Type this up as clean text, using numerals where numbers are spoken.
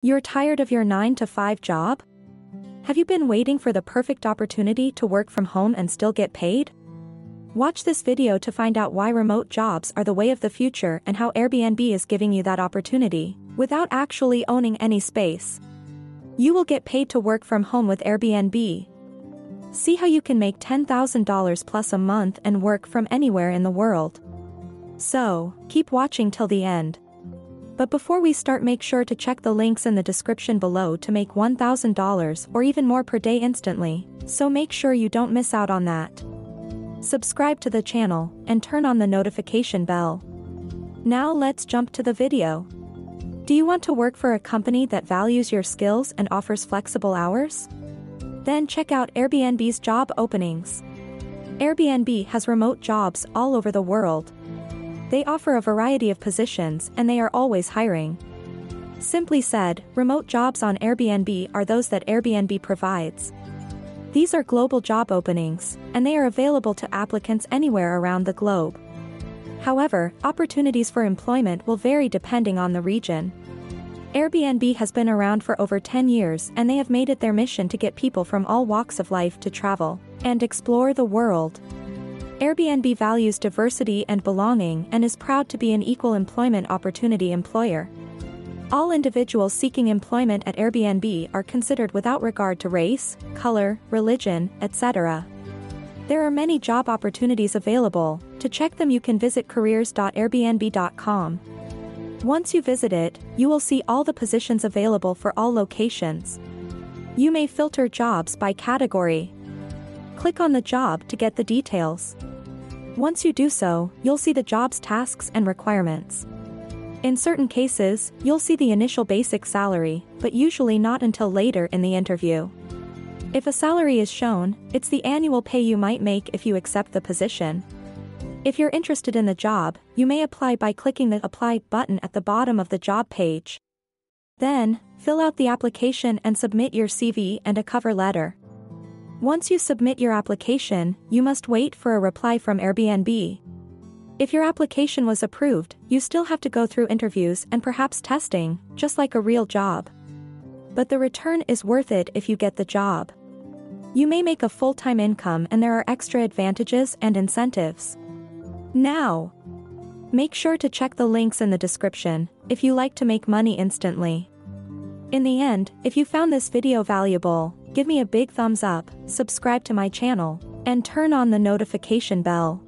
You're tired of your 9-to-5 job? Have you been waiting for the perfect opportunity to work from home and still get paid? Watch this video to find out why remote jobs are the way of the future and how Airbnb is giving you that opportunity, without actually owning any space. You will get paid to work from home with Airbnb. See how you can make $10,000 plus a month and work from anywhere in the world. So, keep watching till the end. But before we start, make sure to check the links in the description below to make $1,000 or even more per day instantly, so make sure you don't miss out on that. Subscribe to the channel and turn on the notification bell. Now let's jump to the video. Do you want to work for a company that values your skills and offers flexible hours? Then check out Airbnb's job openings. Airbnb has remote jobs all over the world. They offer a variety of positions and they are always hiring. Simply said, remote jobs on Airbnb are those that Airbnb provides. These are global job openings, and they are available to applicants anywhere around the globe. However, opportunities for employment will vary depending on the region. Airbnb has been around for over 10 years and they have made it their mission to get people from all walks of life to travel and explore the world. Airbnb values diversity and belonging and is proud to be an equal employment opportunity employer. All individuals seeking employment at Airbnb are considered without regard to race, color, religion, etc. There are many job opportunities available. To check them, you can visit careers.airbnb.com. Once you visit it, you will see all the positions available for all locations. You may filter jobs by category. Click on the job to get the details. Once you do so, you'll see the job's tasks and requirements. In certain cases, you'll see the initial basic salary, but usually not until later in the interview. If a salary is shown, it's the annual pay you might make if you accept the position. If you're interested in the job, you may apply by clicking the Apply button at the bottom of the job page. Then, fill out the application and submit your CV and a cover letter. Once you submit your application, you must wait for a reply from Airbnb. If your application was approved, you still have to go through interviews and perhaps testing, just like a real job. But the return is worth it if you get the job. You may make a full-time income and there are extra advantages and incentives. Now, make sure to check the links in the description if you like to make money instantly. In the end, if you found this video valuable, give me a big thumbs up, subscribe to my channel, and turn on the notification bell.